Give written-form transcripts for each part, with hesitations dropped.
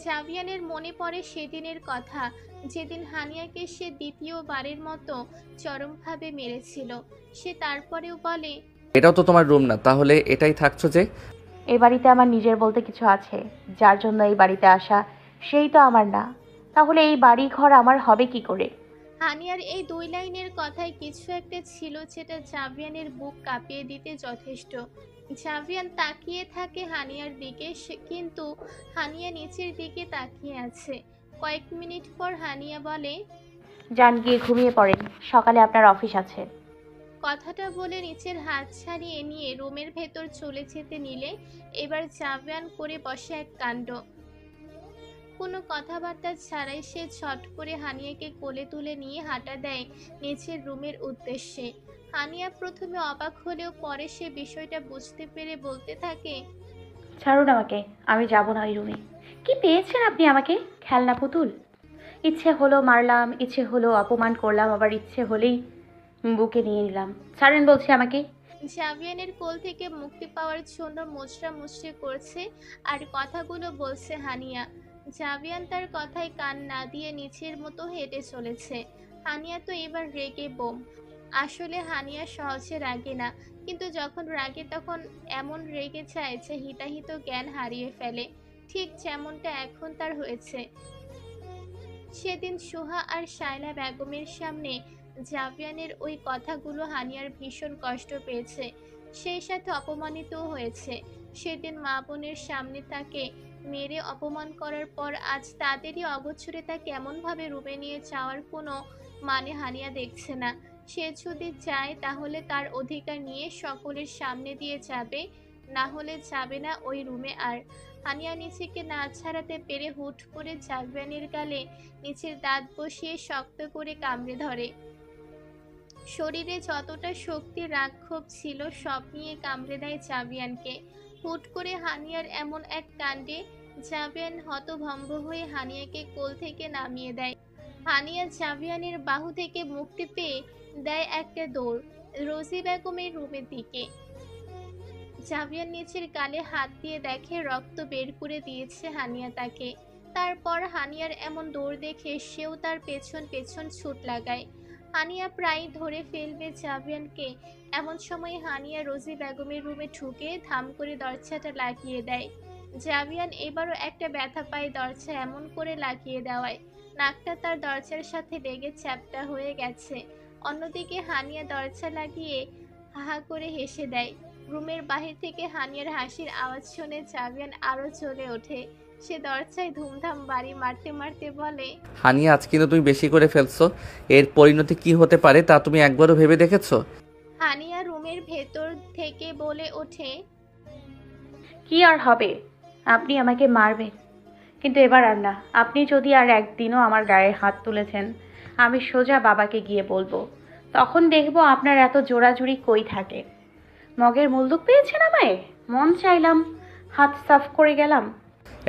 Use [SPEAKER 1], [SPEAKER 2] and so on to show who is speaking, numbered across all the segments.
[SPEAKER 1] জাভিয়ানের মনে পড়ে সেদিনের কথা, যেদিন হানিয়াকে সে দ্বিতীয়বারের মতো চরমভাবে মেরেছিল। সে তারপরেও বলে,
[SPEAKER 2] এটাও তো তোমার রুম না, তাহলে এটাই থাকছো যে?
[SPEAKER 3] এই বাড়িতে আমার নিজের বলতে কিছু আছে। যার জন্য এই বাড়িতে আসা, সেই তো আমার না। তাহলে এই বাড়ি ঘর আমার হবে কি করে?
[SPEAKER 1] হানিয়ার এই দুই লাইনের কথায় কিছু একটা ছিল যেটা জাভিয়ানের বুক কাঁপিয়ে দিতে যথেষ্ট। জাভিয়ান তাকিয়ে থাকে হানিয়ার দিকে, কিন্তু হানিয়া নিচের দিকে তাকিয়ে আছে। কয়েক মিনিট পর হানিয়া বলে,
[SPEAKER 3] যান গিয়ে ঘুমিয়ে পড়েন, সকালে আপনার অফিস আছে।
[SPEAKER 1] কথাটা বলে নিচের হাত ছাড়িয়ে নিয়ে রুমের ভেতর চলে যেতে নিলে এবার জাভিয়ান করে বসে এক কাণ্ড। কোনো কথাবার্তা ছাড়াই সে ছট করে হানিয়াকে কোলে তুলে নিয়ে হাঁটা দেয় নিচের রুমের উদ্দেশ্যে। হানিয়া প্রথমে অবাক হলেও পরে সে বিষয়টা বুঝতে পেরে বলতে থাকে,
[SPEAKER 3] ছাড়ুন আমাকে, আমি যাব না ওই রুমে। কি পেয়েছেন আপনি আমাকে? খেলনা পুতুল? ইচ্ছে হলো মারলাম, ইচ্ছে হলো অপমান করলাম, আবার ইচ্ছে হলেই বুকে নিয়ে নিলাম। ছাড়েন বলছি আমাকে।
[SPEAKER 1] জাভিয়ানের কোল থেকে মুক্তি পাওয়ার জন্য মুচড়া মুচড়ি করছে আর কথাগুলো বলছে হানিয়া। জাভিয়ান তার কথায় কান না দিয়ে নিচের মতো হেঁটে চলেছে। হানিয়া তো এবার রেগে বোম। আসলে হানিয়া সহজে রাগে না, কিন্তু যখন রাগে তখন এমন রেগে যায় যে হিতাহিত জ্ঞান হারিয়ে ফেলে, ঠিক যেমনটা এখন তার হয়েছে। সেদিন সোহা আর শায়লা বেগমের সামনে জাভিয়ানের ওই কথাগুলো হানিয়ার ভীষণ কষ্ট পেয়েছে, সেই সাথে অপমানিতও হয়েছে। সেদিন মা বোনের সামনে তাকে মেরে অপমান করার পর আজ তাদেরই অগোচরে তা কেমনভাবে রুমে নিয়ে যাওয়ার কোনো মানে হানিয়া দেখছে না। সে যদি চায় তাহলে তার অধিকার নিয়ে সকলের সামনে দিয়ে যাবে, না হলে যাবে না ওই রুমে আর। হানিয়া নিজেকে না ছাড়াতে পেরে হুট করে জাভিয়ানের গালে নিচের দাঁত বসিয়ে শক্ত করে কামড়ে ধরে। শরীরে যতটা শক্তি রাগ ক্ষোভ ছিল সব নিয়ে কামড়ে দেয় জাভিয়ানকে। হুট করে হানিয়ার এমন এক কাণ্ডে জাভিয়ান হতভম্ব হয়ে হানিয়াকে কোল থেকে নামিয়ে দেয়। হানিয়া জাভিয়ানের বাহু থেকে মুক্তি পেয়ে দেয় একটা দৌড় রোজি বেগমের রুমের দিকে। জাভিয়ান নিচের গালে হাত দিয়ে দেখে রক্ত বের করে দিয়েছে হানিয়া তাকে। তারপর হানিয়ার এমন দৌড় দেখে সেও তার পেছন পেছন ছুট লাগায়। হানিয়া প্রায় ধরে ফেলবে জাভিয়ানকে, এমন সময় হানিয়া রোজি বেগমের রুমে ঢুকে ধাম করে দরজাটা লাগিয়ে দেয়। জাভিয়ান এবারও একটা ব্যথা পায় দরজা এমন করে লাগিয়ে দেওয়ায়, নাকটা তার দরজার সাথে লেগে চ্যাপ্টা হয়ে গেছে। অন্যদিকে হানিয়া দরজা লাগিয়ে হা হা করে হেসে দেয়। রুমের বাহির থেকে হানিয়ার হাসির আওয়াজ শুনে জাভিয়ান আরো চলে ওঠে। সে দরজায় ধুমধাম বাড়ি মারতে মারতে বলে,
[SPEAKER 2] হানিয়া, আজ কিন্তু তুমি বেশি করে ফেলছো। এর পরিণতি কি হতে পারে তা তুমি একবারও ভেবে দেখেছো?
[SPEAKER 1] হানিয়া রুমের ভেতর থেকে বলে ওঠে,
[SPEAKER 3] কি আর হবে? আপনি আমাকে মারবেন, কিন্তু এবার আর না। আপনি যদি আর একদিনও আমার গায়ে হাত তুলেছেন, আমি সোজা বাবাকে গিয়ে বলবো। তখন দেখবো আপনার এত জোরাজুরি কই থাকে। মগের মুলদুক পেয়েছেন আমায়? মন চাইলাম, হাত সাফ করে গেলাম।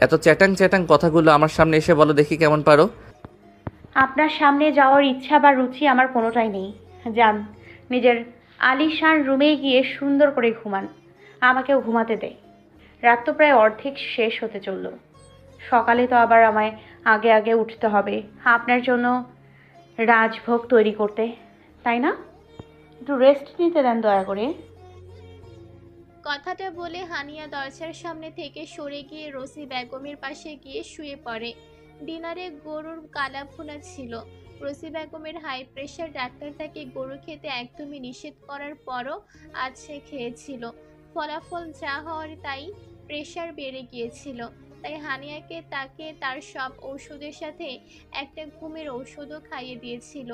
[SPEAKER 2] এত চ্যাটাং চ্যাটাং কথাগুলো আমার সামনে এসে বলো দেখি কেমন পারো।
[SPEAKER 3] আপনার সামনে যাওয়ার ইচ্ছা বা রুচি আমার কোনোটাই নেই। যান, নিজের আলিশান রুমে গিয়ে সুন্দর করে ঘুমান। আমাকেও ঘুমাতে দেয়। রাত তো প্রায় অর্ধেক শেষ হতে চলল। সকালে তো আবার আমায় আগে আগে উঠতে হবে আপনার জন্য রাজভোগ তৈরি করতে, তাই না? একটু রেস্ট নিতে দেন দয়া করে।
[SPEAKER 1] কথাটা বলে হানিয়া দরজার সামনে থেকে সরে গিয়ে রোজি বেগমের পাশে গিয়ে শুয়ে পড়ে। ডিনারে গরুর কালা ভুনা ছিল। রোজি বেগমের হাই প্রেশার, ডাক্তার তাকে গরু খেতে একদমই নিষেধ করার পরও আজ সে খেয়েছিল। ফলাফল যা হওয়ার তাই, প্রেশার বেড়ে গিয়েছিল। তাই হানিয়াকে তাকে তার সব ঔষধের সাথে একটা ঘুমের ঔষধও খাইয়ে দিয়েছিল,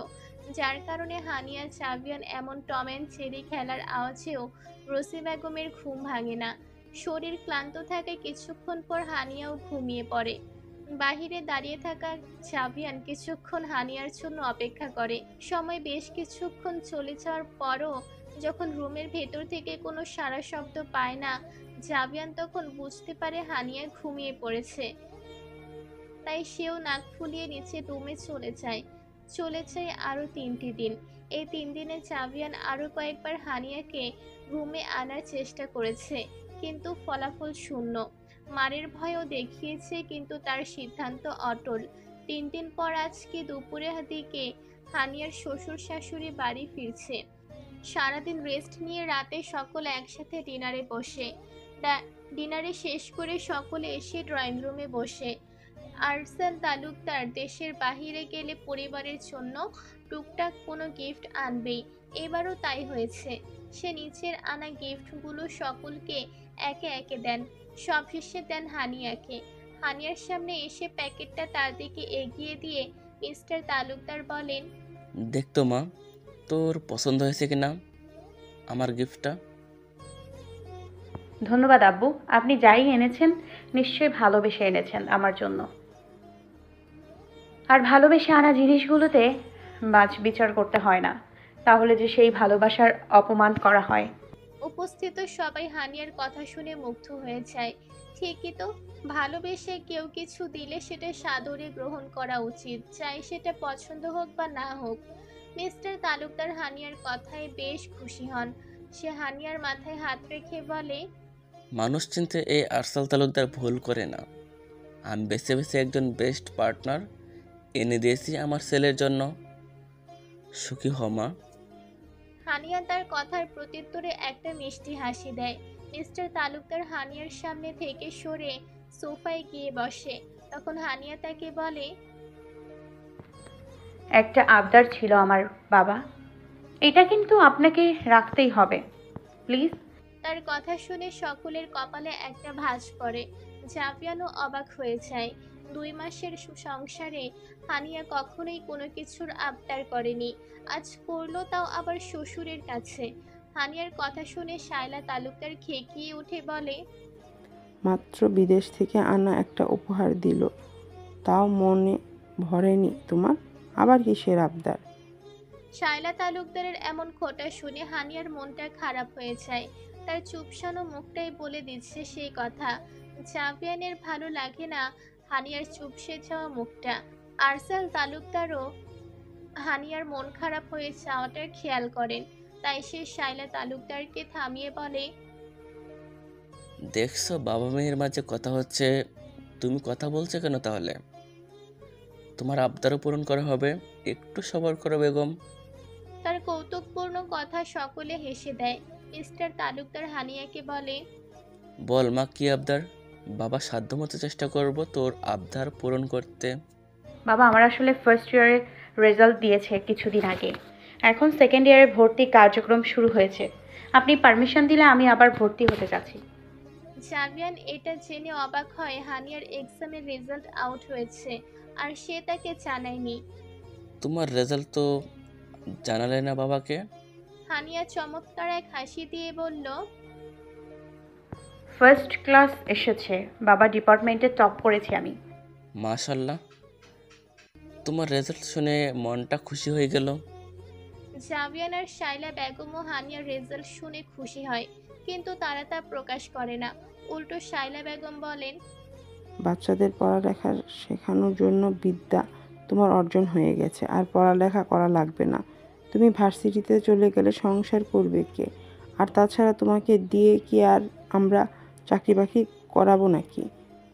[SPEAKER 1] যার কারণে হানিয়া জাভিয়ান এমন টম অ্যান্ড জেরি খেলার আওয়াজেও রোজি বেগমের ঘুম ভাঙে না। শরীর ক্লান্ত থাকে কিছুক্ষণ পর হানিয়াও ঘুমিয়ে পড়ে। বাহিরে দাঁড়িয়ে থাকা জাভিয়ান কিছুক্ষণ হানিয়ার জন্য অপেক্ষা করে। সময় বেশ কিছুক্ষণ চলে যাওয়ার পরও যখন রুমের ভেতর থেকে কোনো সাড়া শব্দ পায় না, জাভিয়ান তখন বুঝতে পারে হানিয়া ঘুমিয়ে পড়েছে। তাই সেও নাক ফুলিয়ে নিচে রুমে চলে যায় আরো 3টি দিন। এই 3 দিনে জাভিয়ান আরো কয়েকবার হানিয়াকে রুমে আনার চেষ্টা করেছে, কিন্তু ফলাফল শূন্য। মারের ভয়ও দেখিয়েছে, কিন্তু তার সিদ্ধান্ত অটল। 3 দিন পর আজকে দুপুরের দিকে হানিয়ার শ্বশুর শাশুড়ি বাড়ি ফিরছে। সারাদিন রেস্ট নিয়ে রাতে সকলে একসাথে ডিনারে বসে। ডিনারে শেষ করে সকলে এসে ড্রয়িং রুমে বসে। আরসাল তালুকদার দেশের বাহিরে গেলে পরিবারের জন্য টুকটাক কোনো গিফট আনবেই। এবারও তাই হয়েছে। সে নিচের আনা গিফটগুলো সকলকে একে একে দেন। সবশেষে দেন হানিয়াকে। হানিয়ার সামনে এসে প্যাকেটটা তার দিকে এগিয়ে দিয়ে মিস্টার তালুকদার বলেন,
[SPEAKER 4] দেখতো মা, তোর পছন্দ হয়েছে কিনা আমার গিফটটা?
[SPEAKER 3] ধন্যবাদ আব্বু, আপনি যাই এনেছেন নিশ্চয়ই ভালোবেসে এনেছেন আমার জন্য। আর ভালোবেসে আনা জিনিসগুলোতে বাছ বিচার করতে হয় না, তাহলে যে সেই ভালোবাসার অপমান করা হয়।
[SPEAKER 1] উপস্থিত সবাই হানিয়ার কথা শুনে মুগ্ধ হয়ে যায়। ঠিকই তো, ভালোবেসে কেউ কিছু দিলে সেটা সাদরে গ্রহণ করা উচিত, চাই সেটা পছন্দ হোক বা না হোক। মিস্টার তালুকদার হানিয়ার কথায় বেশ খুশি হন। সে হানিয়ার মাথায় হাত রেখে বলে,
[SPEAKER 4] মানুষ চিনতে এই আরসাল তালুকদার ভুল করে না। আমি বেছে বেছে একজন বেস্ট পার্টনার এনে দিয়েছি আমার ছেলের জন্য। সুখী হ মা।
[SPEAKER 1] হানিয়া তার কথার প্রত্যুত্তরে একটা মিষ্টি হাসি দেয়। মিস্টার তালুকদার হানিয়ার সামনে থেকে সরে সোফায় গিয়ে বসে। তখন হানিয়া তাকে বলে,
[SPEAKER 3] একটা আবদার ছিল আমার বাবা, এটা কিন্তু আপনাকে রাখতেই হবে প্লিজ।
[SPEAKER 1] তার কথা শুনে সকলের কপালে একটা ভাঁজ পড়ে। জাভিয়ানও অবাক হয়ে যায়। 2 মাসের সংসারে হানিয়া কখনোই কোনো কিছুর আবদার করেনি, আজ করলো, তাও আবার শ্বশুরের কাছে। হানিয়ার কথা শুনে শায়লা তালুকদার খেকিয়ে উঠে বলে,
[SPEAKER 5] মাত্র বিদেশ থেকে আনা একটা উপহার দিল, তাও মনে ভরেনি তোমার? আবার কিসের আবদার?
[SPEAKER 1] শায়লা তালুকদারের এমন খোঁটা শুনে হানিয়ার মনটা খারাপ হয়ে যায়। তার চুপসানো মুখটাই বলে দিচ্ছে সেই কথা। জাভিয়ানের ভালো লাগে না হানিয়ার চুপসে যাওয়া মুখটা। আরসাল তালুকদারও হানিয়ার মন খারাপ হয়ে যাওয়াটার খেয়াল করেন। তাই সে শায়লা তালুকদারকে থামিয়ে বলে,
[SPEAKER 4] দেখছো বাবা মেয়ের মাঝে কথা হচ্ছে, তুমি কথা বলছো কেন? তাহলে তোমার আবদারও পূরণ করা হবে, একটু সবর করো বেগম।
[SPEAKER 1] তার কৌতুকপূর্ণ কথা সকলে হেসে দেয়। মিস্টার তালুকদার হানিয়াকে বলে,
[SPEAKER 4] বল মা, কি আবদার? বাবা সাধ্যমতো চেষ্টা করব তোর আবদার পূরণ করতে।
[SPEAKER 3] বাবা, আমার আসলে ফার্স্ট ইয়ারের রেজাল্ট দিয়েছে কিছুদিন আগে, এখন সেকেন্ড ইয়ারে ভর্তি কার্যক্রম শুরু হয়েছে। আপনি পারমিশন দিলে আমি আবার ভর্তি হতে যাচ্ছি।
[SPEAKER 1] জাভিয়ান এটা জেনে অবাক হয় হানিয়ার এক্সামের রেজাল্ট আউট হয়েছে, আর সে তাকে জানায়নি।
[SPEAKER 4] তোমার রেজাল্ট তো জানালে না বাবাকে?
[SPEAKER 1] হানিয়া চমৎকার এক হাসি দিয়ে বলল,
[SPEAKER 3] ফার্স্ট ক্লাস এসেছে বাবা, ডিপার্টমেন্টে টপ করেছি আমি।
[SPEAKER 4] মাশাল্লাহ, তোমার রেজাল্ট শুনে মনটা খুশি হয়ে গেল।
[SPEAKER 1] জাভিয়ান আর শাইলা বেগমও হানিয়ার রেজাল্ট শুনে খুশি হয়, কিন্তু তারা তা প্রকাশ করে না। উল্টো শাইলা বেগম বলেন,
[SPEAKER 5] বাচ্চাদের পড়ালেখা শেখানোর জন্য বিদ্যা তোমার অর্জন হয়ে গেছে, আর পড়ালেখা করা লাগবে না। তুমি ভার্সিটিতে চলে গেলে সংসার করবে কে? আর তাছাড়া তোমাকে দিয়ে কি আর আমরা চাকরি বাকরি করাবো নাকি?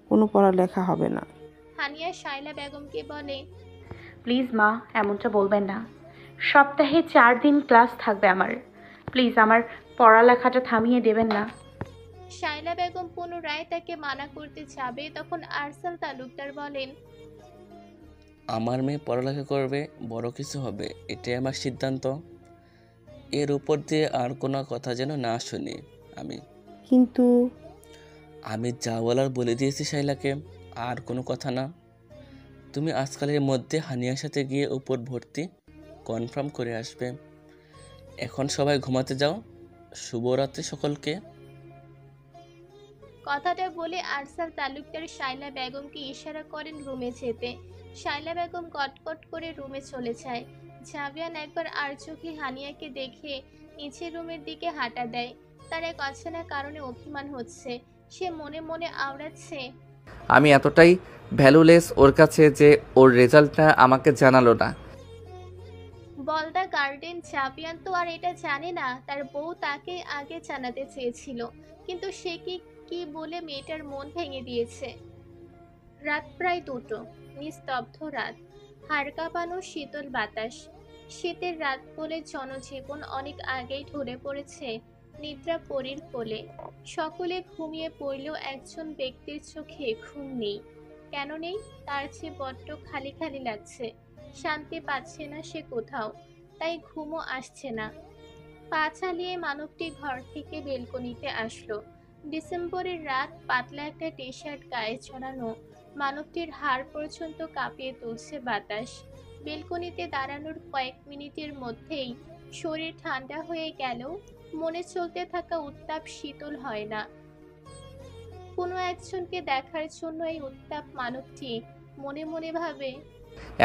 [SPEAKER 5] কোনো পড়ালেখা হবে না।
[SPEAKER 1] হানিয়া শাইলা বেগমকে বলে,
[SPEAKER 3] প্লিজ মা, এমনটা বলবেন না। সপ্তাহে 4 দিন ক্লাস থাকবে আমার, প্লিজ আমার পড়ালেখাটা থামিয়ে দেবেন না।
[SPEAKER 1] শাইলা বেগম পুনরায় তাকে মানা করতে যাবে, তখন আরসাল তালুকদার বলেন,
[SPEAKER 4] আমার মেয়ে পড়ালেখা করবে, বড় কিছু হবে, এটাই আমার সিদ্ধান্ত। এর উপর দিয়ে আর কোনো কথা যেন না শুনি আমি।
[SPEAKER 5] কিন্তু
[SPEAKER 4] আমি যা বলার বলে দিয়েছি শাইলাকে, আর কোনো কথা না। তুমি আজকালের মধ্যে হানিয়ার সাথে গিয়ে উপর ভর্তি কনফার্ম করে আসবে। এখন সবাই ঘুমাতে যাও। শুভরাত্রি সকলকে।
[SPEAKER 1] কথাটা বলে আরসাল তালুকদার শাইলা বেগমকে ইশারা করেন রুমে যেতে। শাইলা বেগম কটকট করে রুমে চলে যায়। জাভিয়ান একবার আর চোখে হানিয়াকে দেখে নিচের রুমের দিকে হাঁটা দেয়। তার এক অচেনা কারণে অভিমান হচ্ছে। সে মনে মনে আওড়াচ্ছে,
[SPEAKER 2] আমি এতটাই ভ্যালুলেস ওর কাছে যে ওর রেজাল্টটা আমাকে জানালো না।
[SPEAKER 1] বলদা গার্ডেন। জাভিয়ান তো আর এটা জানে না তার বউ তাকে আগে জানাতে চেয়েছিল, কিন্তু সে কি কি বলে মেয়েটার মন ভেঙে দিয়েছে। রাত প্রায় 2টো, নিস্তব্ধ রাত, হাড় কাঁপানো শীতল বাতাস। শীতের রাত বলে জনজীবন অনেক আগেই ঢলে পড়েছে নিদ্রা পরীর কোলে। সকলে ঘুমিয়ে পড়লেও একজন ব্যক্তির চোখে ঘুম নেই। কেন নেই? তার চেয়ে বড্ড খালি খালি লাগছে। শান্তি পাচ্ছে না সে কোথাও, তাই ঘুমও আসছে না। পা চালিয়ে মানবটি ঘর থেকে বেলকনিতে আসলো। ডিসেম্বরের রাত, পাতলা একটা টি শার্ট গায়ে জড়ানো, মানবটির হাড় পর্যন্ত কাঁপিয়ে তুলছে বাতাস। বেলকনিতে দাঁড়ানোর কয়েক মিনিটের মধ্যেই শরীর ঠান্ডা হয়ে গেলেও মনে চলতে থাকা উত্তাপ শীতল হয় না। কোনো একজনকে দেখার জন্য এই উত্তাপ মানবটি মনে মনে ভাবে,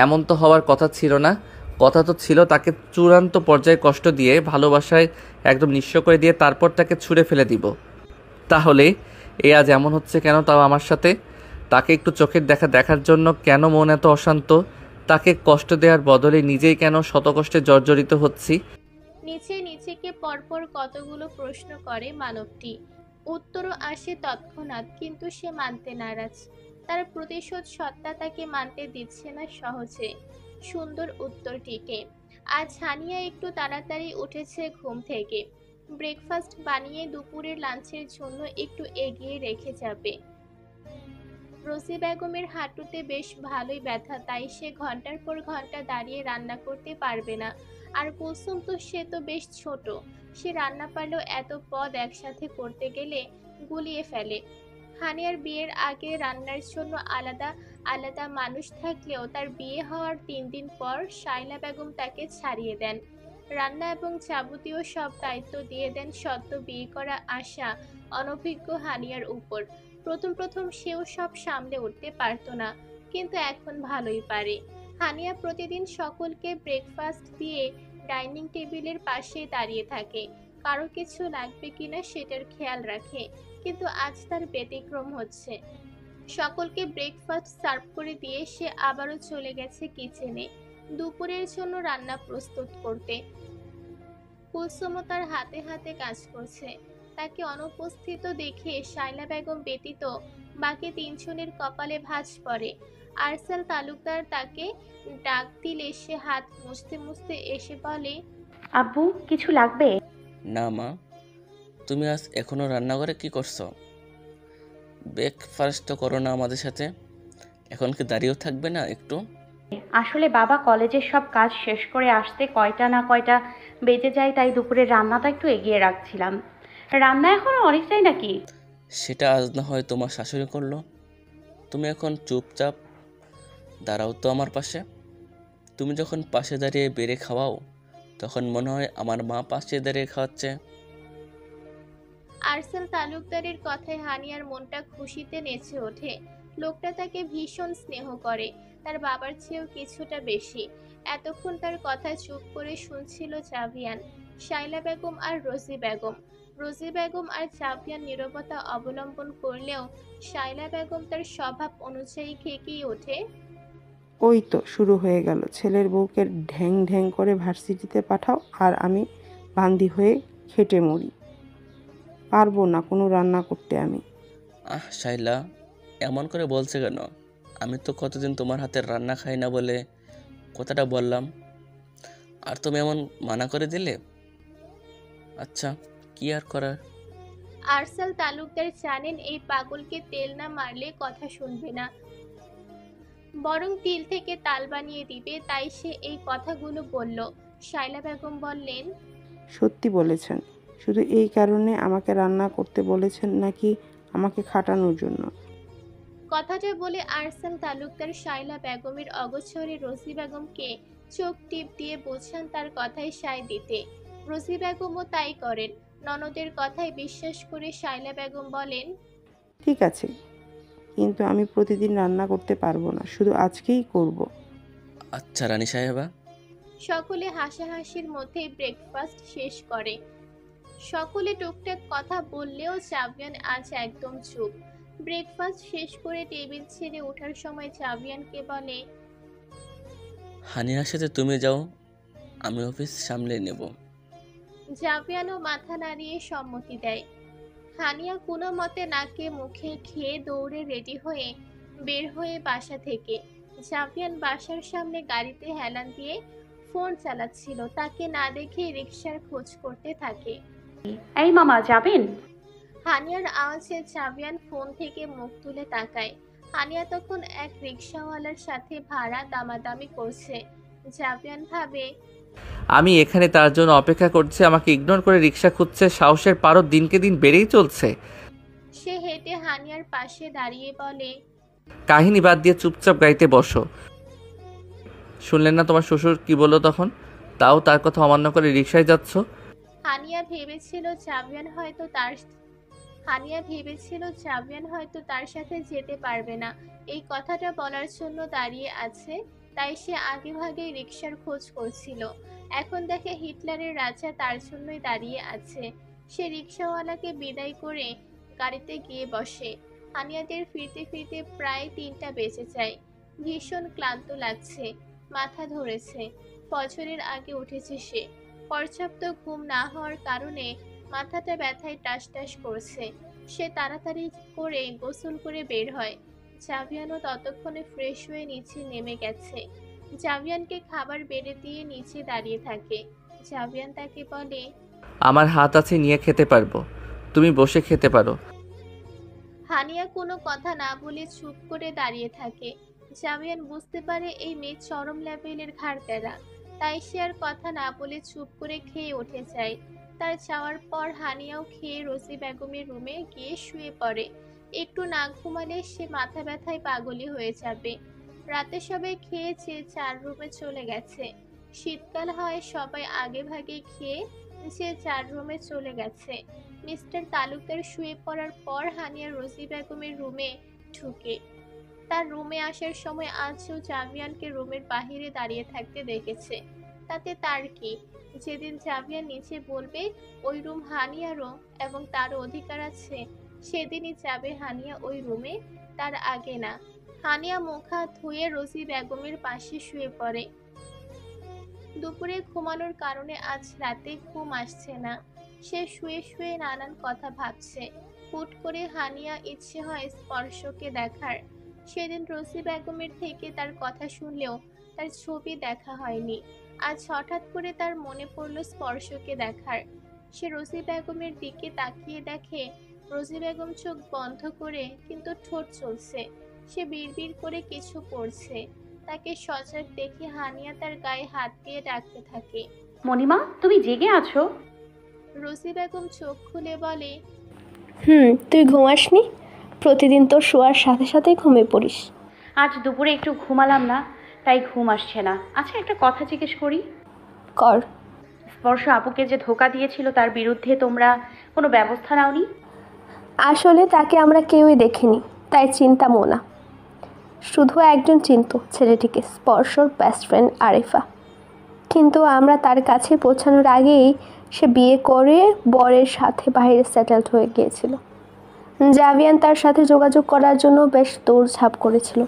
[SPEAKER 2] এমন তো হওয়ার কথা ছিল না। কথা তো ছিল তাকে চূড়ান্ত পর্যায়ে কষ্ট দিয়ে ভালোবাসায় একদম নিঃস্ব করে দিয়ে তারপর তাকে ছুঁড়ে ফেলে দিব। তাহলে এ আজ এমন হচ্ছে কেন, তাও আমার সাথে? তাকে একটু চোখের দেখা দেখার জন্য কেন মন এত অশান্ত? তাকে কষ্ট দেওয়ার বদলে নিজেই কেন শতকষ্টে জর্জরিত হচ্ছি?
[SPEAKER 1] নিচে নিজেকে পরপর কতগুলো প্রশ্ন করে মানবটি। উত্তরও আসে তৎক্ষণাৎ, কিন্তু সে মানতে নারাজ। তার প্রতিশোধ সত্তা তাকে মানতে দিচ্ছে না সহজে সুন্দর উত্তরটিকে। আজ হানিয়া একটু তাড়াতাড়ি উঠেছে ঘুম থেকে। ব্রেকফাস্ট বানিয়ে দুপুরের লাঞ্চের জন্য একটু এগিয়ে রেখে যাবে। রোজি বেগমের হাঁটুতে বেশ ভালোই ব্যথা, তাই সে ঘন্টার পর ঘন্টা দাঁড়িয়ে রান্না করতে পারবে না। আর কুলসুম তো সে তো বেশ ছোট, সে রান্না পারলেও এত পদ একসাথে করতে গেলে গুলিয়ে ফেলে। হানিয়ার বিয়ের আগে রান্নার জন্য আলাদা আলাদা মানুষ থাকলেও তার বিয়ে হওয়ার 3 দিন পর শায়লা বেগম তাকে ছাড়িয়ে দেন। রান্না এবং যাবতীয় সব দায়িত্ব দিয়ে দেন সদ্য বিয়ে করা আশা অনভিজ্ঞ হানিয়ার উপর। প্রথম প্রথম সেও সব সামলে উঠতে পারতো না, কিন্তু এখন ভালোই পারে। হানিয়া প্রতিদিন সকলকে ব্রেকফাস্ট দিয়ে ডাইনিং টেবিলের পাশে দাঁড়িয়ে থাকে, কারো কিছু লাগবে কিনা সেটার খেয়াল রাখে। কিন্তু আজ তার ব্যতিক্রম হচ্ছে। সকলকে ব্রেকফাস্ট সার্ভ করে দিয়ে সে আবারও চলে গেছে কিচেনে দুপুরের জন্য রান্না প্রস্তুত করতে। কুলসুমও তার হাতে হাতে কাজ করছে। তাকে অনুপস্থিত দেখে শায়লা বেগম ব্যতীত বাকি 3 জনের কপালে ভাঁজ পড়ে। আরসাল তালুকদার তাকে ডাক দিলে সে হাত মুছতে মুছতে এসে বলে,
[SPEAKER 3] আব্বু কিছু লাগবে?
[SPEAKER 4] না মা, তুমি আজ এখনো রান্নাঘরে কি করছো? ব্রেকফাস্ট তো করো না আমাদের সাথে? এখন কি দাঁড়িয়েও থাকবে না একটু?
[SPEAKER 3] আসলে বাবা কলেজের সব কাজ শেষ করে আসতে কয়টা না কয়টা বেজে যায়, তাই দুপুরের রান্নাটা একটু এগিয়ে রাখছিলাম। রান্না এখনো অনেকটাই নাকি?
[SPEAKER 4] সেটা আজ না হয় তোমার শাশুড়ি করলো, তুমি এখন চুপচাপ দাঁড়াও তো আমার পাশে। তুমি যখন পাশে দাঁড়িয়ে বেড়ে খাওয়াও, তখন মনে হয় আমার মা পাশে দাঁড়িয়ে খাওয়াচ্ছে।
[SPEAKER 1] আরসাল তালুকদারের কথায় হানিয়ার মনটা খুশিতে নেচে ওঠে। লোকটা তাকে ভীষণ স্নেহ করে, তার বাবার চেয়েও কিছুটা বেশি। এতক্ষণ তার কথা চুপ করে শুনছিল জাভিয়ান, শায়লা বেগম আর রোজি বেগম। রোজি বেগম আর জাভিয়ান নীরবতা অবলম্বন করলেও শায়লা বেগম তার স্বভাব অনুযায়ী খেকিয়ে ওঠে,
[SPEAKER 5] ওই তো শুরু হয়ে গেল। ছেলের বউকে ঢ্যাং ঢ্যাং করে ভার্সিটিতে পাঠাও আর আমি বান্দি হয়ে খেটে মরি। পারবো না কোনো রান্না করতে আমি।
[SPEAKER 4] শাইলা এমন করে বলছে কেন? আমি তো কতদিন তোমার হাতের রান্না খাই না বলে কথাটা বললাম, আর তুমি এমন মানা করে দিলে। আচ্ছা, কি আর করার।
[SPEAKER 1] আরসাল তালুকদার জানেন এই পাগলকে তেল না মারলে কথা শুনবে না, বরং তিল থেকে তাল বানিয়ে দিবে, তাই সে এই কথাগুলো বলল। শায়লা বেগম বললেন,
[SPEAKER 5] সত্যি বলেছেন? শুধু এই কারণে আমাকে রান্না করতে বলেছেন নাকি আমাকে খাটানোর জন্য?
[SPEAKER 1] কথাটা বলে আরসাল তালুকদার শায়লা বেগমের অগোচরে রোজি বেগমকে চোখ টিপ দিয়ে বোঝান তার কথায় সায় দিতে। রোজি বেগমও তাই করেন। ননদের কথায় বিশ্বাস করে শায়লা বেগম বলেন,
[SPEAKER 5] ঠিক আছে, কিন্তু আমি প্রতিদিন রান্না করতে পারবো না, শুধু আজকেই করব।
[SPEAKER 4] আচ্ছা রানী সাহেবা।
[SPEAKER 1] সকলে হাসাহাসির মধ্যেই ব্রেকফাস্ট শেষ করে। সকলে টুকটাক কথা বললেও জাভিয়ান আজ একদম চুপ। ব্রেকফাস্ট শেষ করে টেবিল ছেড়ে ওঠার সময় জাভিয়ানকে বলে,
[SPEAKER 4] হানিয়ার সাথে তুমি যাও, আমি অফিস সামলে নেব।
[SPEAKER 1] জাভিয়ানও মাথা নাড়িয়ে সম্মতি দেয়। হানিয়া কোনো মতে নাকে মুখে খেয়ে দৌড়ে রেডি হয়ে বের হয়ে বাসা থেকে। জাভিয়ান বাসার সামনে গাড়িতে হেলান দিয়ে ফোন চালাচ্ছিল, তাকে না দেখে রিকশার খোঁজ করতে থাকে।
[SPEAKER 3] এই মামা যাবেন?
[SPEAKER 1] হানিয়ার আওয়াজে জাভিয়ান ফোন থেকে মুখ তুলে তাকায়। হানিয়া তখন এক রিকশাওয়ালার সাথে ভাড়া দামাদামি করছে। জাভিয়ান ভাবে,
[SPEAKER 2] আমি এখানে তার জন্য অপেক্ষা করছি, আমাকে ইগনোর করে রিক্সা খুঁজছে। সাহসের পারও দিনকে দিন বেড়েই চলছে।
[SPEAKER 1] সে হেঁটে হানিয়ার পাশে দাঁড়িয়ে বলে,
[SPEAKER 2] কাহিনী বাদ দিয়ে চুপচাপ গাড়িতে বসো। শুনলেন না তোমার শ্বশুর কি বললো তখন? তাও তার কথা অমান্য করে রিক্সায় যাচ্ছ।
[SPEAKER 1] হানিয়া ভেবেছিল জাভিয়ান হয়তো তার সাথে যেতে পারবে না, এই কথাটা বলার জন্য দাঁড়িয়ে আছে, তাই সে আগেভাগেই রিকশার খোঁজ করছিল। এখন দেখে হিটলারের রাজা তার জন্যই দাঁড়িয়ে আছে। সে রিকশাওয়ালাকে বিদায় করে গাড়িতে গিয়ে বসে। হানিয়াদের ফিরতে ফিরতে প্রায় 3টা বেজে যায়। ভীষণ ক্লান্ত লাগছে, মাথা ধরেছে। ফজরের আগে উঠেছে সে। পর্যাপ্ত ঘুম না হওয়ার কারণে মাথাটা ব্যথায় টাস টাস করছে। সে তাড়াতাড়ি করে গোসল করে বের হয়। জাভিয়ানও ততক্ষণে ফ্রেশ হয়ে নিচে নেমে গেছে। জাভিয়ানকে খাবার বেড়ে দিয়ে নিচে দাঁড়িয়ে থাকে। জাভিয়ান তাকে বলে,
[SPEAKER 2] আমার হাত আছে, নিয়ে খেতে পারবো, তুমি বসে খেতে পারো।
[SPEAKER 1] হানিয়া কোনো কথা না বলে চুপ করে দাঁড়িয়ে থাকে। জাভিয়ান বুঝতে পারে এই মেয়ে চরম লেভেলের ঘাড়তেরা, তাই সে আর কথা না বলে চুপ করে খেয়ে উঠে যায়। তার যাওয়ার পর হানিয়াও খেয়ে রোজি বেগমের রুমে গিয়ে শুয়ে পড়ে। একটু না ঘুমালে সে মাথা ব্যথায় পাগলি হয়ে যাবে। রাতে সবাই খেয়েছে, 4 রুমে চলে গেছে। শীতকাল হয়, সবাই আগে ভাগে খেয়ে যে 4 রুমে চলে গেছে। মিস্টার তালুকদার শুয়ে পড়ার পর হানিয়া রোজি বেগমের রুমে ঢুকে। তার রুমে আসার সময় আজও জাভিয়ানকে রুমের বাহিরে দাঁড়িয়ে থাকতে দেখেছে। তাতে তার কি? যেদিন জাভিয়ান নিচে বলবে ওই রুম হানিয়ারও এবং তারও অধিকার আছে, সেদিনই যাবে হানিয়া ওই রুমে, তার আগে না। হানিয়া মুখ হাত ধুয়ে রোজি বেগমের পাশে শুয়ে পড়ে। দুপুরে ঘুমানোর কারণে আজ রাতে ঘুম আসছে না। সে শুয়ে শুয়ে নানান কথা ভাবছে। হুট করে হানিয়া ইচ্ছে হয় স্পর্শকে দেখার। সেদিন রোজি বেগমের থেকে তার কথা শুনলেও তার ছবি দেখা হয়নি। আজ হঠাৎ করে তার মনে পড়ল স্পর্শকে দেখার। সে রোজি বেগমের দিকে তাকিয়ে দেখে রোজি বেগম চোখ বন্ধ করে কিন্তু ঠোঁট চলছে। সে বিড়বিড় করে কিছু পড়ছে। তাকে সজাগ দেখে হানিয়া তার গায়ে হাত দিয়ে ডাকতে থাকে।
[SPEAKER 3] মণিমা, তুমি জেগে আছো?
[SPEAKER 1] রোজি বেগম চোখ খুলে বলে,
[SPEAKER 6] তুই ঘুমাসনি? প্রতিদিন তোর শোয়ার সাথে সাথে ঘুমিয়ে পড়িস।
[SPEAKER 3] আজ দুপুরে একটু ঘুমালাম না, তাই ঘুম আসছে না। আচ্ছা, একটা কথা জিজ্ঞেস করি।
[SPEAKER 6] কর।
[SPEAKER 3] স্পর্শ আপুকে যে ধোকা দিয়েছিল তার বিরুদ্ধে তোমরা কোনো ব্যবস্থা নাওনি?
[SPEAKER 6] আসলে তাকে আমরা কেউই দেখিনি, তাই চিন্তামও না। শুধু একজন চিনত ছেলেটিকে, স্পর্শর বেস্ট ফ্রেন্ড আরিফা। কিন্তু আমরা তার কাছে পৌঁছানোর আগেই সে বিয়ে করে বরের সাথে বাইরে সেটেলড হয়ে গিয়েছিল। জাভিয়ান তার সাথে যোগাযোগ করার জন্য বেশ দৌড়ঝাঁপ করেছিল।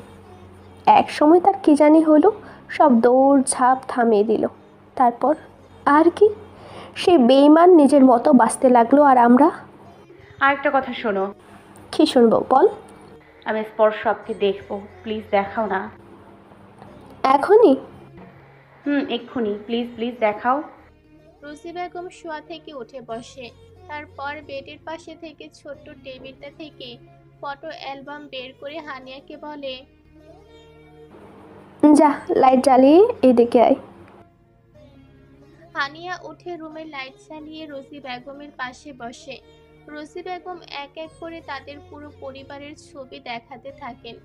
[SPEAKER 6] এক সময় তার কী জানি হলো, সব দৌড়ঝাঁপ থামিয়ে দিল। তারপর আর কি, সে বেঈমান নিজের মতো বাঁচতে লাগলো, আর আমরা।
[SPEAKER 3] আর একটা কথা শোনো।
[SPEAKER 6] কি শুনবো বল?
[SPEAKER 3] আমি স্পর্শ আপুকে দেখবো, প্লিজ দেখাও না।
[SPEAKER 6] এখনই?
[SPEAKER 3] এক্ষুনি, প্লিজ প্লিজ দেখাও।
[SPEAKER 1] রোজি বেগম শোয়া থেকে উঠে বসে। তারপর বেডের পাশে থেকে ছোট্ট টেবিলটা থেকে ফটো অ্যালবাম বের করে হানিয়াকে বলে,
[SPEAKER 6] যা লাইট জ্বালিয়ে এদিকে আয়।
[SPEAKER 1] হানিয়া উঠে রুমের লাইট জ্বালিয়ে রোজি বেগমের পাশে বসে। রোজি বেগম এক এক করে তাদের পুরো পরিবারের ছবি দেখাতে থাকেন।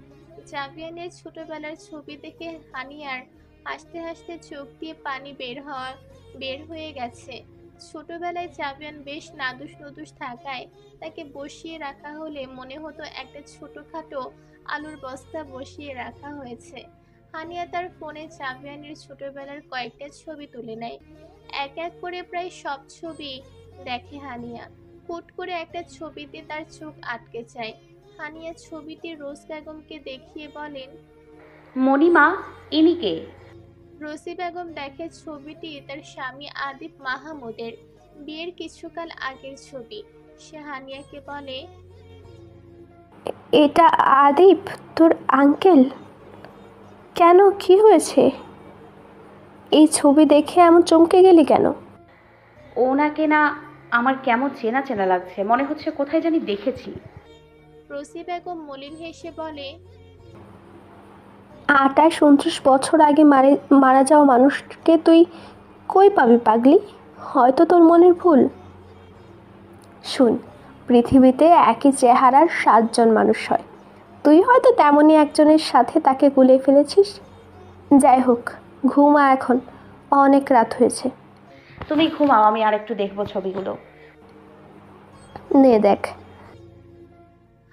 [SPEAKER 1] জাভিয়ানের ছোটবেলার ছবি দেখে হানিয়ার হাসতে হাসতে চোখ দিয়ে পানি বের হয়ে গেছে। ছোটবেলায় জাভিয়ান বেশ নাদুস নুদুস থাকায় তাকে বসিয়ে রাখা হলে মনে হতো একটা ছোটখাটো আলুর বস্তা বসিয়ে রাখা হয়েছে। হানিয়া তার ফোনে জাভিয়ানের ছোটবেলার কয়েকটা ছবি তুলে নেয়। এক এক করে প্রায় সব ছবি দেখে হানিয়া। হুট করে একটা ছবিতে তার চোখ আটকে যায়। হানিয়া ছবিটি রোজ বেগমকে দেখিয়ে বলেন,
[SPEAKER 3] মণিমা, ইনি কে?
[SPEAKER 1] রোজি বেগম দেখে ছবিটি তার স্বামী আদিব মাহমুদের। বিয়ের কিছুকাল আগের ছবি। সে হানিয়াকে বলে,
[SPEAKER 6] এটা আদিপ, তোর আঙ্কেল? কেন, কি হয়েছে? এই ছবি দেখে এমন চমকে গেলি কেন?
[SPEAKER 3] ওনাকে না আমার কেমন চেনা চেনা লাগছে, মনে হচ্ছে কোথায় জানি দেখেছি।
[SPEAKER 1] রসি বেগম মলিন হেসে বলে,
[SPEAKER 6] 28-29 বছর আগে মারা যাওয়া মানুষকে তুই কই পাবি পাগলি? হয়তো তোর মনের ভুল। শুন, পৃথিবীতে একই চেহারার 7 জন মানুষ হয়। তুই হয়তো তেমনই একজনের সাথে তাকে গুলিয়ে ফেলেছিস। যাই হোক, ঘুমা এখন, অনেক রাত হয়েছে।
[SPEAKER 3] তুমি ঘুমাও, আমি আর একটু দেখবো ছবিগুলো।
[SPEAKER 6] নে দেখ।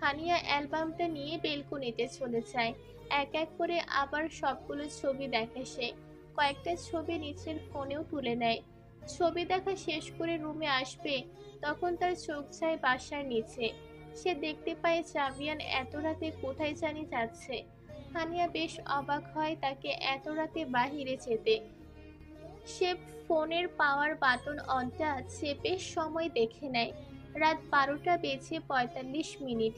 [SPEAKER 1] হানিয়া অ্যালবামটা নিয়ে বেলকনিতে চলে যায়। এক এক করে আবার সবগুলো ছবি দেখে সে। কয়েকটা ছবি নিচের ফোনেও তুলে নেয়। ছবি দেখা শেষ করে রুমে আসবে, তখন তার চোখ যায় বাসার নিচে। সে দেখতে পায় জাভিয়ান এত রাতে কোথায় জানি যাচ্ছে। হানিয়া বেশ অবাক হয় তাকে এত রাতে বাহিরে যেতে। সে ফোনের পাওয়ার বাটন অনটা চেপে সময় দেখে নেয়। রাত 12:45।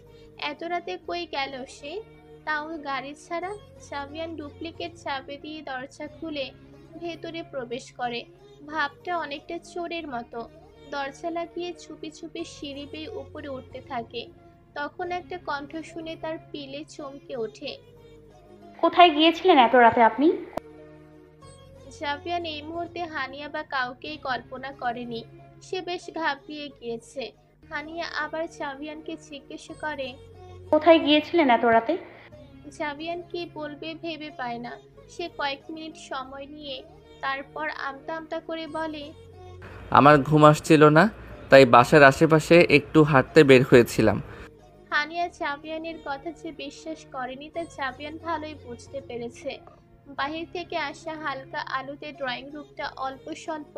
[SPEAKER 1] এত রাতে কই গেল সে, তাও গাড়ি ছাড়া। জাভিয়ান ডুপ্লিকেট চাবি দিয়ে দরজা খুলে ভেতরে প্রবেশ করে। ভাবটা অনেকটা চোরের মতো। দরজা লাগিয়ে চুপি চুপি সিঁড়ি বেয়ে উপরে উঠতে থাকে। তখন একটা কণ্ঠ শুনে তার পিলে চমকে ওঠে।
[SPEAKER 3] কোথায় গিয়েছিলেন এত রাতে আপনি?
[SPEAKER 1] জাভিয়ান এই মুহূর্তে হানিয়া বা কাউকেই কল্পনা করেনি। সে বেশ ঘাবড়িয়ে গিয়েছে। হানিয়া আবার জাভিয়ানকে জিজ্ঞেস করে।
[SPEAKER 3] কোথায় গিয়েছিলেন এত রাতে?
[SPEAKER 1] জাভিয়ান কি বলবে ভেবে পায় না। সে কয়েক মিনিট সময় নিয়ে তারপর আমতা আমতা করে বলে,
[SPEAKER 2] আমার ঘুম আসছিল না, তাই বাসার আশেপাশে একটু হাঁটতে বের হয়েছিলাম।
[SPEAKER 1] হানিয়া জাভিয়ানের কথা যে বিশ্বাস করেনি তা জাভিয়ান ভালোই বুঝতে পেরেছে। বাহির থেকে আসা হালকা আলোতে ড্রয়িং রুমটা অল্প স্বল্প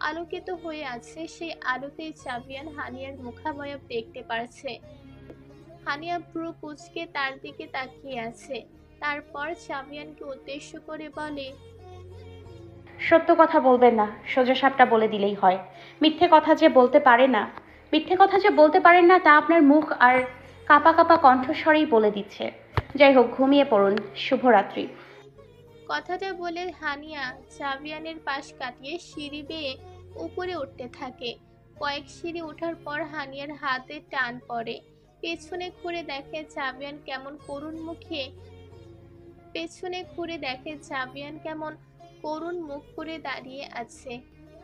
[SPEAKER 1] আলোকিত হয়ে আছে। সেই আলোতেই জাভিয়ান হানিয়ার মুখাবয়ব দেখতে পারছে। হানিয়া ভ্রু কুঁচকে তার দিকে তাকিয়ে আছে। তারপর জাভিয়ানকে উদ্দেশ্য করে বলে,
[SPEAKER 3] সত্য কথা বলবেন না, সোজা সাপটা বলে দিলেই হয়। মিথ্যে কথা যে বলতে পারে না, মিথ্যে কথা যে বলতে পারেন না তা আপনার মুখ আর কাপা কাপা কণ্ঠস্বরেই বলে দিচ্ছে। যাই হোক, ঘুমিয়ে পড়ুন, শুভরাত্রি।
[SPEAKER 1] কথাটা বলে হানিয়া জাভিয়ানের পাশ কাটিয়ে সিঁড়ি বেয়ে উপরে উঠতে থাকে। কয়েক সিঁড়ি ওঠার পর হানিয়ার হাতে টান পড়ে। পেছনে ঘুরে দেখে জাভিয়ান কেমন করুণ মুখ করে দাঁড়িয়ে আছে।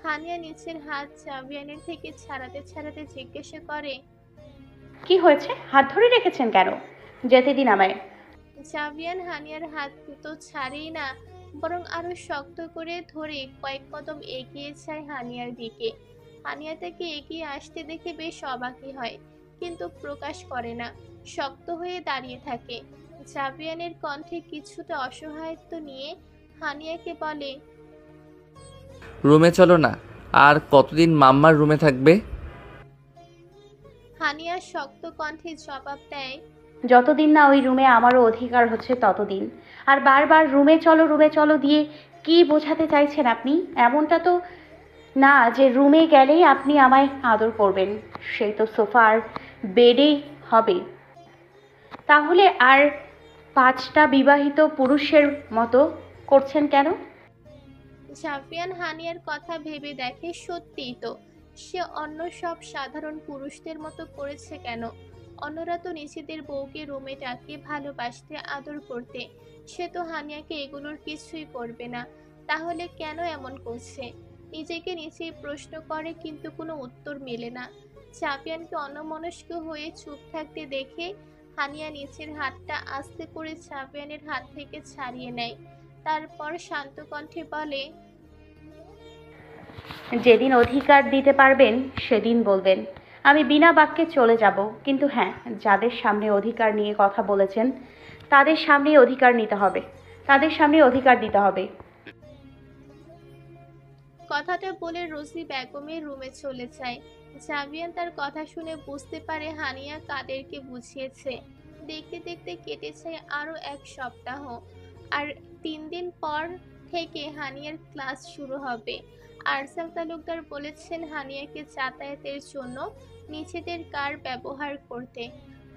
[SPEAKER 1] হানিয়া নিচের হাত জাভিয়ানের থেকে ছাড়াতে ছাড়াতে জিজ্ঞাসা করে,
[SPEAKER 3] কি হয়েছে? হাত ধরে রেখেছেন কেন? যেতে দিন আমায়।
[SPEAKER 1] জাভিয়ান হানিয়ার হাত তো ছাড়েই না, বরং আরো শক্ত করে ধরে কয়েক কদম এগিয়ে যায় হানিয়ার দিকে। হানিয়া তাকে এগিয়ে আসতে দেখে বেশ অবাকই হয়, কিন্তু প্রকাশ করে না। শক্ত হয়ে দাঁড়িয়ে থাকে। জাভিয়ানের কণ্ঠে কিছুটা অসহায়ত্ব নিয়ে হানিয়াকে বলে,
[SPEAKER 2] রুমে চলো না। আর কতদিন মাম্মার রুমে থাকবে?
[SPEAKER 1] হানিয়া শক্ত কণ্ঠে জবাব দেয়,
[SPEAKER 3] যতদিন না ওই রুমে আমারও অধিকার হচ্ছে ততদিন। আর বারবার রুমে চলো দিয়ে কি বোঝাতে চাইছেন আপনি? এমনটা তো না যে রুমে গেলেই আপনি আমায় আদর করবেন। সেই তো সোফার বেডেই হবে। তাহলে আর 5টা বিবাহিত পুরুষের মতো করছেন কেন?
[SPEAKER 1] জাভিয়ান হানিয়ার কথা ভেবে দেখে সত্যিই তো, সে অন্য সব সাধারণ পুরুষদের মতো করেছে কেন? অন্যরা তো নিজেদের বউকে রুমে ডাকে ভালোবাসতে আদর করতে। সে তো হানিয়াকে এগুলোর কিছুই করবে না। তাহলে কেন এমন করছে? নিজেকে নিজেই প্রশ্ন করে, কিন্তু কোনো উত্তর মেলে না। জাভিয়ানকে অন্যমনস্ক হয়ে চুপ থাকতে দেখে হানিয়া নিচের হাতটা আস্তে করে জাভিয়ানের হাত থেকে ছাড়িয়ে নেয়। তারপর শান্ত কণ্ঠে বলে,
[SPEAKER 3] যেদিন অধিকার দিতে পারবেন সেদিন বলবেন। আমি বিনা বাক্যে চলে যাব। কিন্তু হ্যাঁ, যাদের সামনে অধিকার নিয়ে কথা বলেছেন তাদের সামনে অধিকার নিতে হবে, তাদের সামনে অধিকার দিতে হবে।
[SPEAKER 1] কথাটা বলে রোজি বেগমের রুমে চলে যায়। জাভিয়ান তার কথা শুনে বুঝতে পারে হানিয়া কাদেরকে বুঝিয়েছে। দেখতে দেখতে কেটে যায় আরো 1 সপ্তাহ। আর 3 দিন পর থেকে হানিয়ার ক্লাস শুরু হবে। আরসাল তালুকদার বলেছেন হানিয়াকে যাতায়াতের জন্য নিজেদের কার ব্যবহার করতে।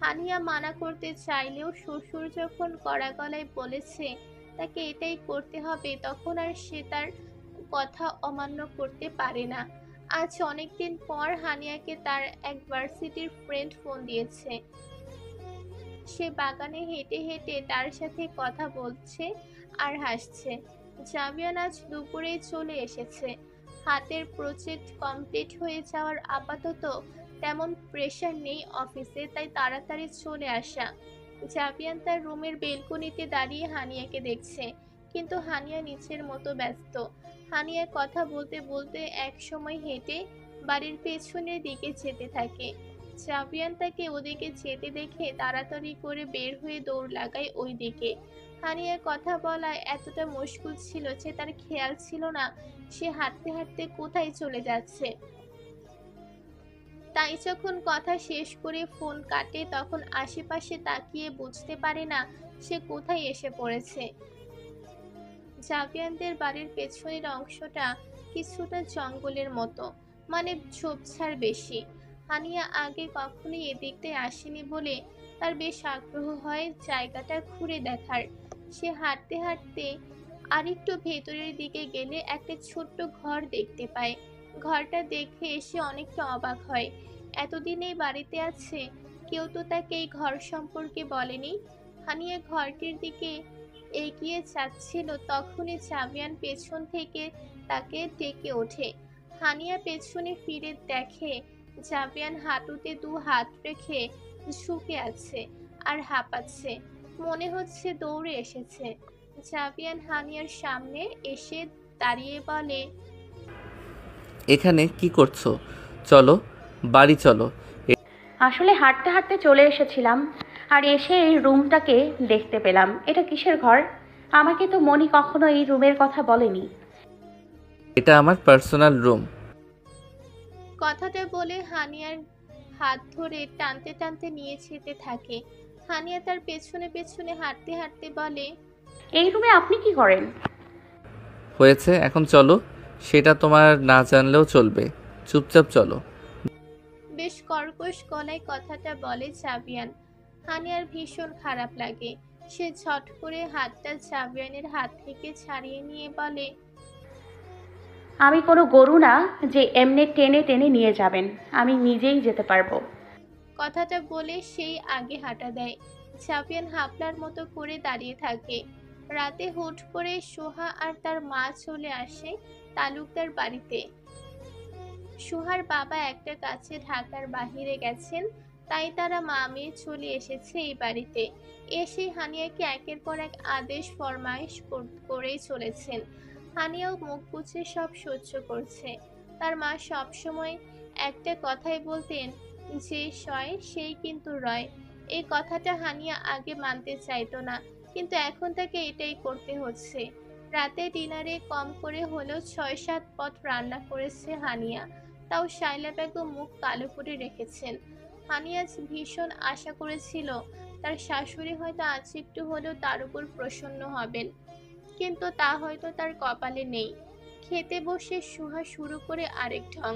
[SPEAKER 1] হানিয়া মানা করতে চাইলেও শ্বশুর যখন কড়া গলায় বলেছে তাকে এটাই করতে হবে, তখন আর সে তার কথা অমান্য করতে পারে না। আজ অনেকদিন পর হানিয়াকে তার এক ভার্সিটির ফ্রেন্ড ফোন দিয়েছে। সে বাগানে হেঁটে হেঁটে তার সাথে কথা বলছে আর হাসছে। জাবিয়ান আজ দুপুরেই চলে এসেছে। হাতের প্রজেক্ট কমপ্লিট হয়ে যাওয়ার আপাতত তেমন প্রেশার নেই অফিসে, তাই তাড়াতাড়ি চলে আসা। জাবিয়ান তার রুমের বেলকনিতে দাঁড়িয়ে হানিয়াকে দেখছে, কিন্তু হানিয়া নিচের মতো ব্যস্ত। হানিয়া কথা বলতে বলতে এক সময় হেঁটে বাড়ির পেছনের দিকে যেতে থাকে। জাবিয়ান তাকে ওদিকে যেতে দেখে তাড়াতাড়ি করে বের হয়ে দৌড় লাগায় ওই দিকে। হানিয়া কথা বলায় এতটা মুশকিল ছিল যে তার খেয়াল ছিল না সে হাঁটতে হাঁটতে কোথায় চলে যাচ্ছে। তাই যখন কথা শেষ করে ফোন কাটে তখন আশেপাশে তাকিয়ে বুঝতে পারে না সে কোথায় এসে পড়েছে। জাবিয়ানদের বাড়ির পেছনের অংশটা কিছুটা জঙ্গলের মতো, মানে ঝোপঝাড় বেশি। হানিয়া আগে কখনোই এদিকটায় আসেনি বলে তার বেশ আগ্রহ হয় জায়গাটা ঘুরে দেখার। সে হাঁটতে হাঁটতে আরেকটু ভেতরের দিকে গেলে একটা ছোট্ট ঘর দেখতে পায়। ঘরটা দেখে এসে অনেকটা অবাক হয়। এতদিন এই বাড়িতে আছে, কেউ তো তাকে এই ঘর সম্পর্কে বলেনি। হানিয়া ঘরটির দিকে এগিয়ে যাচ্ছিল, তখনই জাবিয়ান পেছন থেকে তাকে ডেকে ওঠে। হানিয়া পেছনে ফিরে দেখে জাবিয়ান হাঁটুতে দু হাত রেখে ঝুঁকে আছে আর হাঁপাচ্ছে, মনে হচ্ছে দৌড়ে এসেছে। জাবিয়ান হানিয়ার সামনে এসে দাঁড়িয়ে বলে,
[SPEAKER 2] এখানে কি করছো? চলো বাড়ি চলো।
[SPEAKER 3] আসলে হাঁটতে হাঁটতে চলে এসেছিলাম, আর এসে এই রুমটাকে দেখতে পেলাম। এটা কিসের ঘর? আমাকে তো মনি কখনো এই রুমের কথা বলেনি।
[SPEAKER 2] এটা আমার পার্সোনাল রুম।
[SPEAKER 1] কথাটা বলে হানিয়ার হাত ধরে টানতে টানতে নিয়ে যেতে থাকে। হানিয়া তার পেছনে পেছনে হাঁটতে হাঁটতে বলে,
[SPEAKER 3] এই রুমে আপনি কি করেন?
[SPEAKER 2] হয়েছে, এখন চলো। সেটা তোমার না জানলেও চলবে, চুপচাপ চলো।
[SPEAKER 1] বেশ কর্কশ গলায় কথাটা বলে জাবিয়ান। হানিয়ার ভীষণ খারাপ লাগে। সে ঝট করে হাতটা জাবিয়ানের হাত থেকে ছাড়িয়ে নিয়ে বলে,
[SPEAKER 3] আমি কোনো গরু না যে এমনি টেনে টেনে নিয়ে যাবেন। আমি নিজেই যেতে পারবো।
[SPEAKER 1] কথাটা বলে সেই আগে হাঁটা দেয়। জাবিয়ান হাবলার মতো করে দাঁড়িয়ে থাকে। রাতে হুট করে সোহা আর তার মা চলে আসে তালুকদার বাড়িতে। সোহার বাবা একটা কাছে ঢাকার বাহিরে গেছেন, তাই তারা মা মেয়ে চলে এসেছে এই বাড়িতে। এসে হানিয়াকে একের পর এক আদেশ ফরমাইশ করেই চলেছেন। হানিয়াও মুখ বুজে সব সহ্য করছে। তার মা সবসময় একটা কথাই বলতেন, যে সয় সেই কিন্তু রয়। এই কথাটা হানিয়া আগে মানতে চাইতো না, কিন্তু এখন তাকে এটাই করতে হচ্ছে। রাতে ডিনারে কম করে হলেও ৬-৭ পদ রান্না করেছে হানিয়া, তাও শাইলা বেগম মুখ কালো করে রেখেছেন। হানিয়া ভীষণ আশা করেছিল তার শাশুড়ি হয়তো আজ একটু হলেও তার উপর প্রসন্ন হবেন, কিন্তু তা হয়তো তার কপালে নেই। খেতে বসে সুহা শুরু করে আরেক ঢং।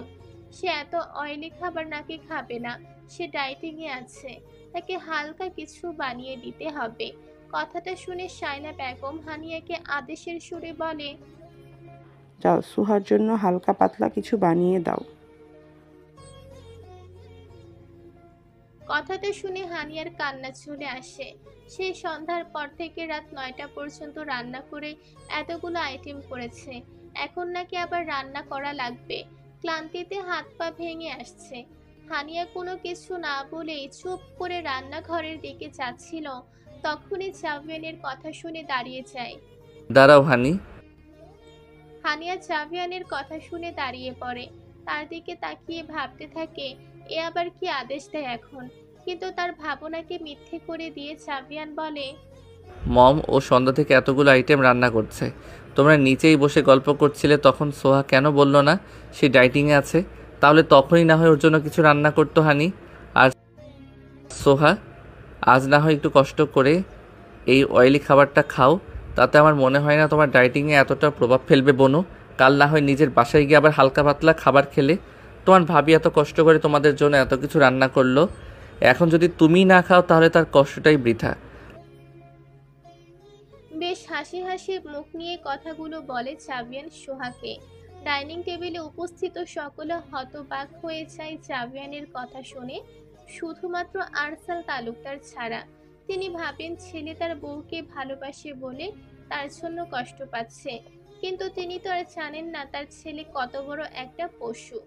[SPEAKER 1] সে এত অয়েলি খাবার নাকি খাবে না, সে ডায়েটিং এ আছে, তাকে হালকা কিছু বানিয়ে দিতে হবে। কথাটা শুনে শাইলা বেগম হানিয়াকে আদেশের সুরে বলে,
[SPEAKER 5] যাও সুহার জন্য হালকা পাতলা কিছু বানিয়ে দাও।
[SPEAKER 1] কথাটা শুনে হানিয়ার কান্না চলে আসে। সেই সন্ধ্যার পর থেকে রাত ৯টা পর্যন্ত রান্না করে এতগুলো আইটেম করেছে, এখন নাকি আবার রান্না করা লাগবে। ক্লান্তিতে হাত পা ভেঙে আসছে। হানিয়া কোনো কিছু না বলেই চুপ করে রান্নাঘরের দিকে যাচ্ছিল, তখনই জাভিয়ানের কথা শুনে দাঁড়িয়ে যায়।
[SPEAKER 2] দাঁড়াও হানি।
[SPEAKER 1] হানিয়া জাভিয়ানের কথা শুনে দাঁড়িয়ে পড়ে। তার দিকে তাকিয়ে ভাবতে থাকে এ আবার কি আদেশ দেয় এখন। কিন্তু তার ভাবনাকে মিথ্যে করে দিয়ে জাভিয়ান বলে,
[SPEAKER 2] মম ও সন্ধ্যা থেকে এতগুলো আইটেম রান্না করছে, তোমরা নিচেই বসে গল্প করছিলে, তখন সোহা কেন বললো না সে ডাইটিংয়ে আছে? তাহলে তখনই না হয় ওর জন্য কিছু রান্না করতো হানি। আর সোহা, আজ না হয় একটু কষ্ট করে এই অয়েলি খাবারটা খাও, তাতে আমার মনে হয় না তোমার ডাইটিংয়ে এতটা প্রভাব ফেলবে বনু। কাল না হয় নিজের বাসায় গিয়ে আবার হালকা পাতলা খাবার খেলে। তোমার ভাবি এত কষ্ট করে তোমাদের জন্য এত কিছু রান্না করলো, এখন যদি তুমি না খাও তাহলে তার কষ্টটাই বৃথা।
[SPEAKER 1] বেশ হাসি হাসি মুখ নিয়ে কথাগুলো বলে জাভিয়ান সোহাকে। ডাইনিং টেবিলে উপস্থিত সকলে হতবাক হয়ে যায় জাভিয়ানের কথা শুনে, শুধুমাত্র আরসাল তালুকদার ছাড়া। তিনি ভাবেন ছেলে তার বউকে ভালোবাসে বলে তার জন্য কষ্ট পাচ্ছে, কিন্তু তিনি তো আর জানেন না তার ছেলে কত বড় একটা পশু।